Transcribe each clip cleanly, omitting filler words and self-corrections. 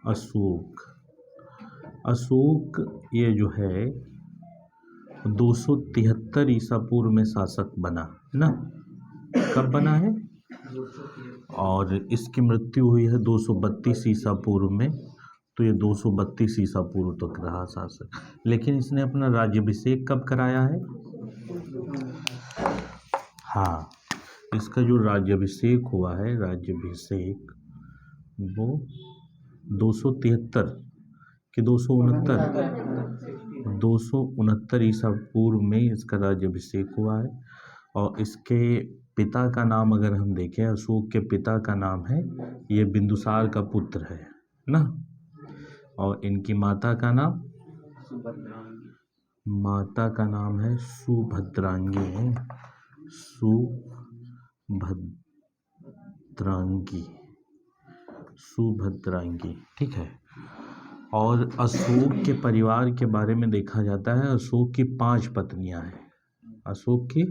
अशोक। अशोक ये जो है 273 ईसा पूर्व में शासक बना ना। कब बना है? और इसकी मृत्यु हुई है 232 ईसा पूर्व में। तो ये 232 ईसा पूर्व तक रहा शासक। लेकिन इसने अपना राज्याभिषेक कब कराया है? हाँ, इसका जो राज्याभिषेक हुआ है, राज्याभिषेक वो 273 कि 269 ईसा पूर्व में इसका राज्याभिषेक हुआ है। और इसके पिता का नाम अगर हम देखें, अशोक के पिता का नाम है, ये बिंदुसार का पुत्र है ना। और इनकी माता का नाम है सुभद्रांगी है, सुभद्रांगी। ठीक है। और अशोक के परिवार के बारे में देखा जाता है, अशोक की 5 पत्नियां हैं। अशोक की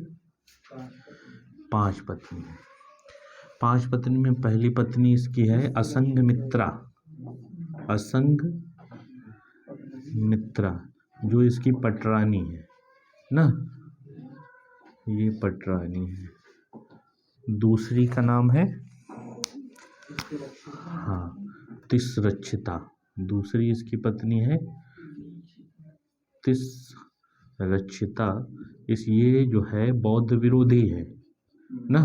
5 पत्नी हैं। 5 पत्नी में पहली पत्नी इसकी है असंघमित्रा। असंघमित्रा जो इसकी पटरानी है ना, ये पटरानी है। दूसरी का नाम है तिसरक्षिता। दूसरी इसकी पत्नी है तिसरक्षिता। ये जो है बौद्ध विरोधी है ना,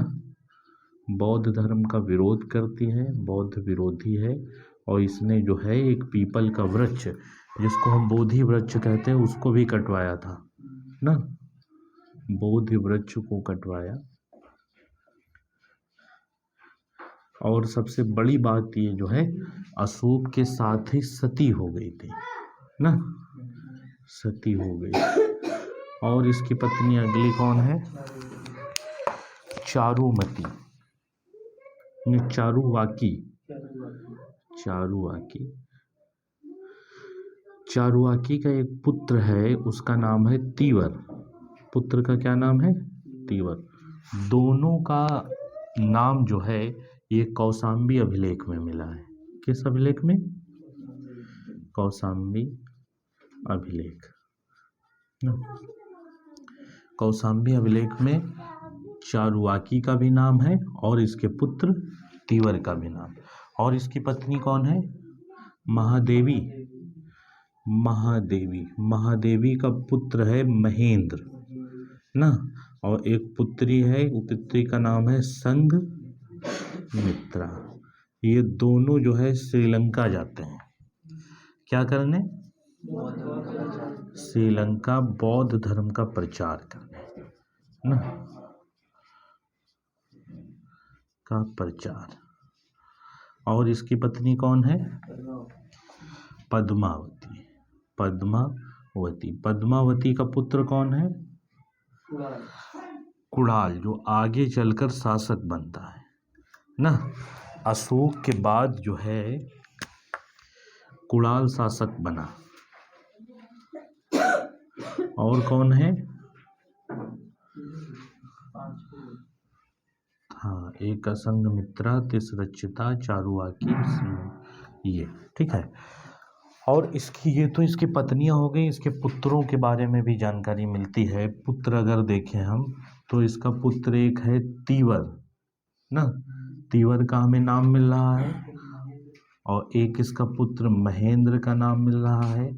बौद्ध धर्म का विरोध करती है, बौद्ध विरोधी है। और इसने जो है एक पीपल का वृक्ष, जिसको हम बोधि वृक्ष कहते हैं, उसको भी कटवाया था ना, बोधि वृक्ष को कटवाया। और सबसे बड़ी बात ये जो है, अशोक के साथ ही सती हो गई थी ना, सती हो गई। और इसकी पत्नी अगली कौन है? चारुमती, चारुवाकी का एक पुत्र है, उसका नाम है तीवर। पुत्र का क्या नाम है? तीवर। दोनों का नाम जो है ये कौशाम्बी अभिलेख में मिला है। किस अभिलेख में? कौशाम्बी अभिलेख। कौशाम्बी अभिलेख में चारुवाकी का भी नाम है और इसके पुत्र तीवर का भी नाम। और इसकी पत्नी कौन है? महादेवी। महादेवी का पुत्र है महेंद्र ना। और एक पुत्री है, पुत्री का नाम है संघमित्रा। ये दोनों जो है श्रीलंका जाते हैं। क्या करने? श्रीलंका बौद्ध धर्म का प्रचार करने ना, का प्रचार। और इसकी पत्नी कौन है? पद्मावती का पुत्र कौन है? कुणाल, जो आगे चलकर शासक बनता है ना। अशोक के बाद जो है कुणाल शासक बना। और कौन है? एक असंघमित्रा, तिसरक्षिता, चारुवाकी, ये ठीक है। और ये तो इसकी पत्नियां हो गई। इसके पुत्रों के बारे में भी जानकारी मिलती है। पुत्र अगर देखें हम तो इसका पुत्र एक है तीवर ना, तीवर का हमें नाम मिल रहा है। और एक इसका पुत्र महेंद्र का नाम मिल रहा है।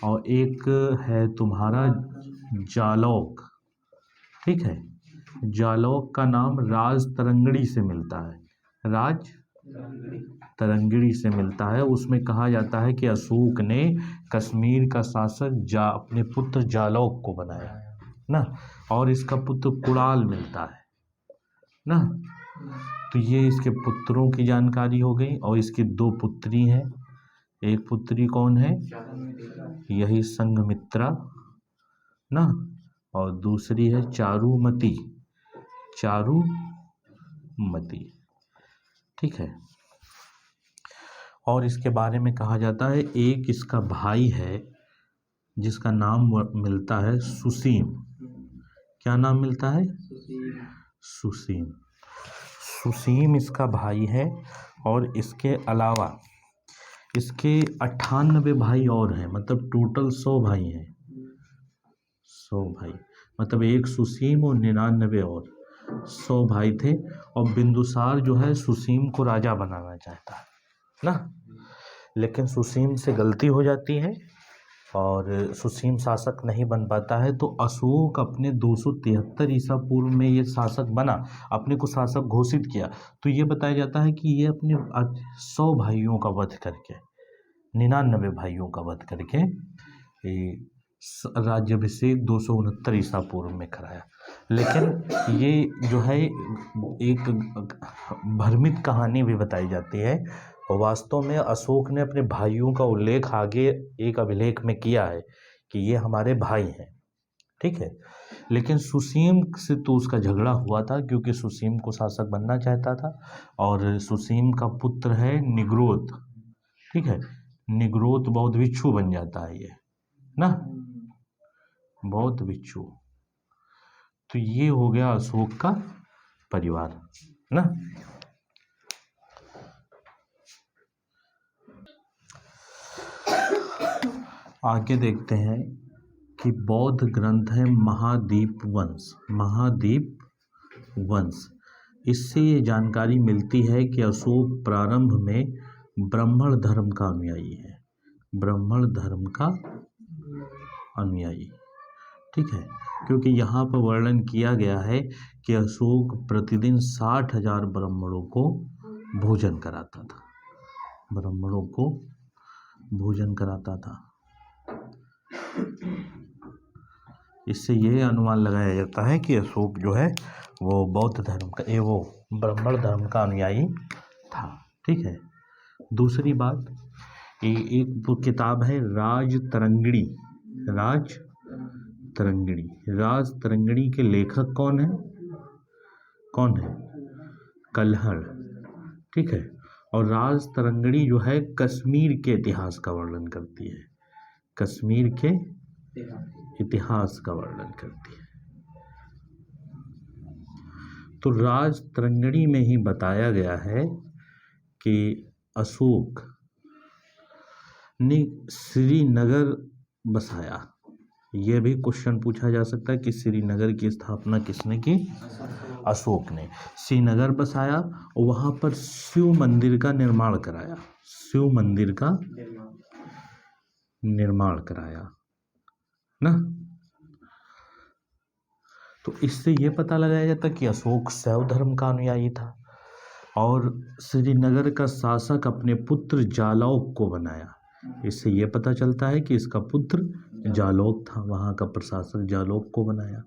और एक है तुम्हारा जालौक। ठीक है, जालौक का नाम राज तरंगड़ी से मिलता है, राज तरंगिणी से मिलता है। उसमें कहा जाता है कि अशोक ने कश्मीर का शासक अपने पुत्र जालौक को बनाया ना। और इसका पुत्र कुणाल मिलता है ना। तो ये इसके पुत्रों की जानकारी हो गई। और इसकी 2 पुत्री हैं। एक पुत्री कौन है? यही संघमित्रा ना। और दूसरी है चारुमती। ठीक है। और इसके बारे में कहा जाता है, एक इसका भाई है जिसका नाम मिलता है सुसीम। क्या नाम मिलता है? सुसीम इसका भाई है। और इसके अलावा इसके 98 भाई और हैं, मतलब टोटल 100 भाई हैं, 100 भाई, मतलब एक सुसीम और 99 और 100 भाई थे। और बिंदुसार जो है सुसीम को राजा बनाना चाहता है ना, लेकिन सुसीम से गलती हो जाती है और सुसीम शासक नहीं बन पाता है। तो अशोक अपने 273 ईसा पूर्व में ये शासक बना, अपने को शासक घोषित किया। तो ये बताया जाता है कि ये अपने 100 भाइयों का वध करके, 99 भाइयों का वध करके ये राज्याभिषेक 269 ईसा पूर्व में कराया। लेकिन ये जो है एक भ्रमित कहानी भी बताई जाती है। वास्तव में अशोक ने अपने भाइयों का उल्लेख आगे एक अभिलेख में किया है कि ये हमारे भाई हैं, ठीक है। लेकिन सुसीम से तो उसका झगड़ा हुआ था, क्योंकि सुसीम को शासक बनना चाहता था। और सुसीम का पुत्र है निग्रोध, ठीक है, निग्रोध बौद्ध भिक्षु बन जाता है ये ना, बौद्ध भिक्षु। तो ये हो गया अशोक का परिवार ना। आगे देखते हैं कि बौद्ध ग्रंथ है महादीप वंश, महादीप वंश। इससे ये जानकारी मिलती है कि अशोक प्रारंभ में ब्राह्मण धर्म का अनुयायी है, ब्राह्मण धर्म का अनुयायी, ठीक है। क्योंकि यहाँ पर वर्णन किया गया है कि अशोक प्रतिदिन 60,000 ब्राह्मणों को भोजन कराता था, ब्राह्मणों को भोजन कराता था। इससे यह अनुमान लगाया जाता है कि अशोक जो है वो बौद्ध धर्म का, वो ब्राह्मण धर्म का अनुयायी था, ठीक है। दूसरी बात, एक किताब है राजतरंगिणी, राजतरंगिणी। राजतरंगिणी के लेखक कौन है, कौन है, कल्हड़, ठीक है। और राजतरंगिणी जो है कश्मीर के इतिहास का वर्णन करती है, कश्मीर के इतिहास का वर्णन करती है। तो राजतरंगिणी में ही बताया गया है कि अशोक ने श्रीनगर बसाया। यह भी क्वेश्चन पूछा जा सकता है कि श्रीनगर की स्थापना किसने की, अशोक ने। श्रीनगर बसाया और वहां पर शिव मंदिर का निर्माण कराया, शिव मंदिर का निर्माण कराया ना। तो इससे यह पता लगाया जाता कि अशोक शैव धर्म का अनुयायी था। और श्रीनगर का शासक अपने पुत्र जालौक को बनाया। इससे यह पता चलता है कि इसका पुत्र जालौक था, वहाँ का प्रशासक जालौक को बनाया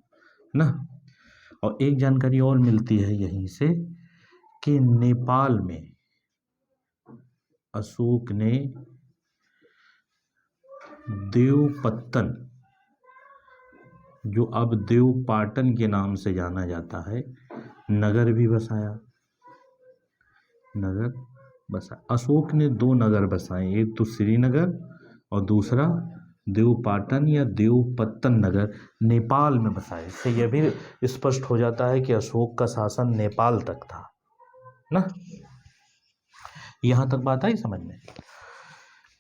ना। और एक जानकारी और मिलती है यहीं से कि नेपाल में अशोक ने देवपत्तन, जो अब देवपाटन के नाम से जाना जाता है, नगर भी बसाया, नगर बसा। अशोक ने 2 नगर बसाए, एक तो श्रीनगर और दूसरा देवपाटन या देवपत्तन नगर नेपाल में बसाए। इससे यह भी स्पष्ट हो जाता है कि अशोक का शासन नेपाल तक था ना। यहाँ तक बात आई समझ में।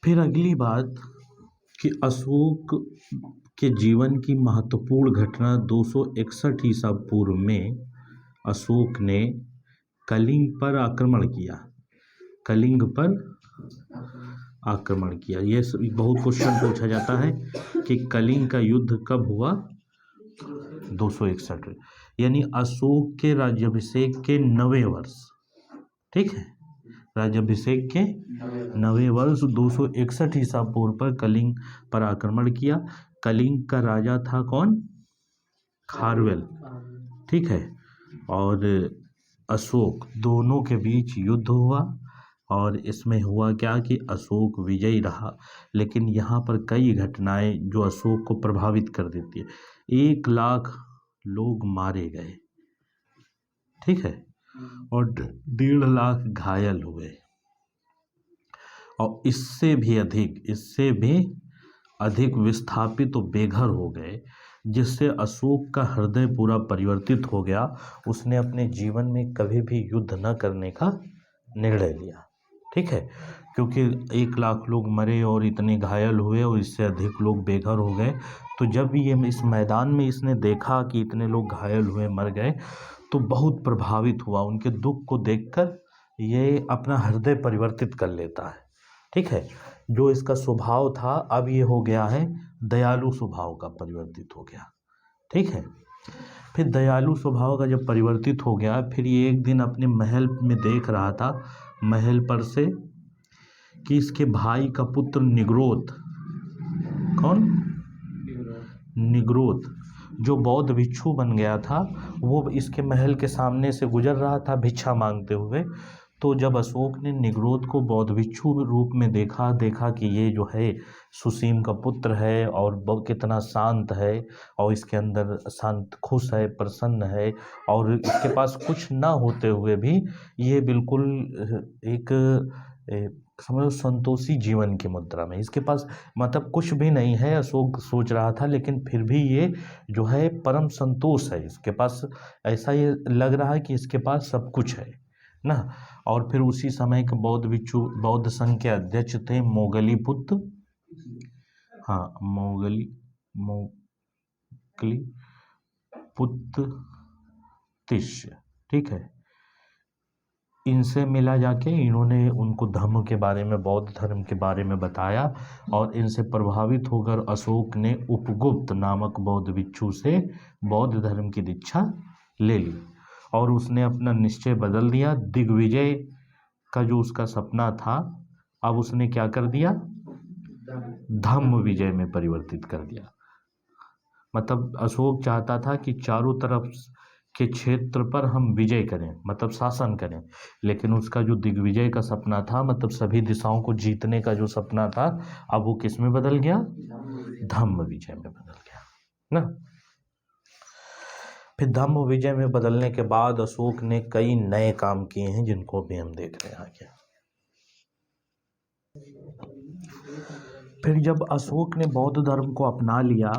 फिर अगली बात कि अशोक के जीवन की महत्वपूर्ण घटना 261 ईसा पूर्व में अशोक ने कलिंग पर आक्रमण किया, कलिंग पर आक्रमण किया। ये बहुत क्वेश्चन पूछा जाता है कि कलिंग का युद्ध कब हुआ, 261, यानी अशोक के राज्याभिषेक के 90 वर्ष, ठीक है, राज्याभिषेक के 90 वर्ष 261 ईसा पूर्व पर कलिंग पर आक्रमण किया। कलिंग का राजा था कौन, खारवेल, ठीक है। और अशोक, दोनों के बीच युद्ध हुआ और इसमें हुआ क्या कि अशोक विजयी रहा। लेकिन यहाँ पर कई घटनाएं जो अशोक को प्रभावित कर देती है। 1 लाख लोग मारे गए, ठीक है, और 1.5 लाख घायल हुए। और इससे भी अधिक विस्थापित तो बेघर हो गए, जिससे अशोक का हृदय पूरा परिवर्तित हो गया। उसने अपने जीवन में कभी भी युद्ध न करने का निर्णय लिया, ठीक है, क्योंकि 1 लाख लोग मरे और इतने घायल हुए और इससे अधिक लोग बेघर हो गए। तो जब ये इस मैदान में इसने देखा कि इतने लोग घायल हुए, मर गए, तो बहुत प्रभावित हुआ। उनके दुख को देखकर ये अपना हृदय परिवर्तित कर लेता है। ठीक है, जो इसका स्वभाव था अब ये हो गया है दयालु स्वभाव का, परिवर्तित हो गया। ठीक है, फिर दयालु स्वभाव का जब परिवर्तित हो गया, फिर ये एक दिन अपने महल में देख रहा था, महल पर से, कि इसके भाई का पुत्र निग्रोध, कौन? निग्रोध, जो बौद्ध भिक्षु बन गया था, वो इसके महल के सामने से गुजर रहा था भिक्षा मांगते हुए। तो जब अशोक ने निग्रोध को बौद्ध भिक्षु रूप में देखा कि ये जो है सुसीम का पुत्र है और कितना शांत है, और इसके अंदर शांत, खुश है, प्रसन्न है, और इसके पास कुछ ना होते हुए भी ये बिल्कुल एक समझो संतोषी जीवन की मुद्रा में, इसके पास मतलब कुछ भी नहीं है, अशोक सोच रहा था, लेकिन फिर भी ये जो है परम संतोष है इसके पास, ऐसा ये लग रहा है कि इसके पास सब कुछ है ना। और फिर उसी समय के बौद्ध भिक्षु, बौद्ध संघ के अध्यक्ष थे मोगली पुत्र, हाँ मोगली पुत्र तिष्य। ठीक है, इनसे मिला जाके, इन्होंने उनको धर्म के बारे में, बौद्ध धर्म के बारे में बताया, और इनसे प्रभावित होकर अशोक ने उपगुप्त नामक बौद्ध भिक्षु से बौद्ध धर्म की दीक्षा ले ली, और उसने अपना निश्चय बदल दिया। दिग्विजय का जो उसका सपना था, अब उसने क्या कर दिया, धम्म विजय में परिवर्तित कर दिया। मतलब अशोक चाहता था कि चारों तरफ के क्षेत्र पर हम विजय करें, मतलब शासन करें, लेकिन उसका जो दिग्विजय का सपना था, मतलब सभी दिशाओं को जीतने का जो सपना था, अब वो किस में बदल गया, धम्म विजय में बदल गया ना। फिर धम्म विजय में बदलने के बाद अशोक ने कई नए काम किए हैं, जिनको भी हम देख रहे हैं आगे। फिर जब अशोक ने बौद्ध धर्म को अपना लिया,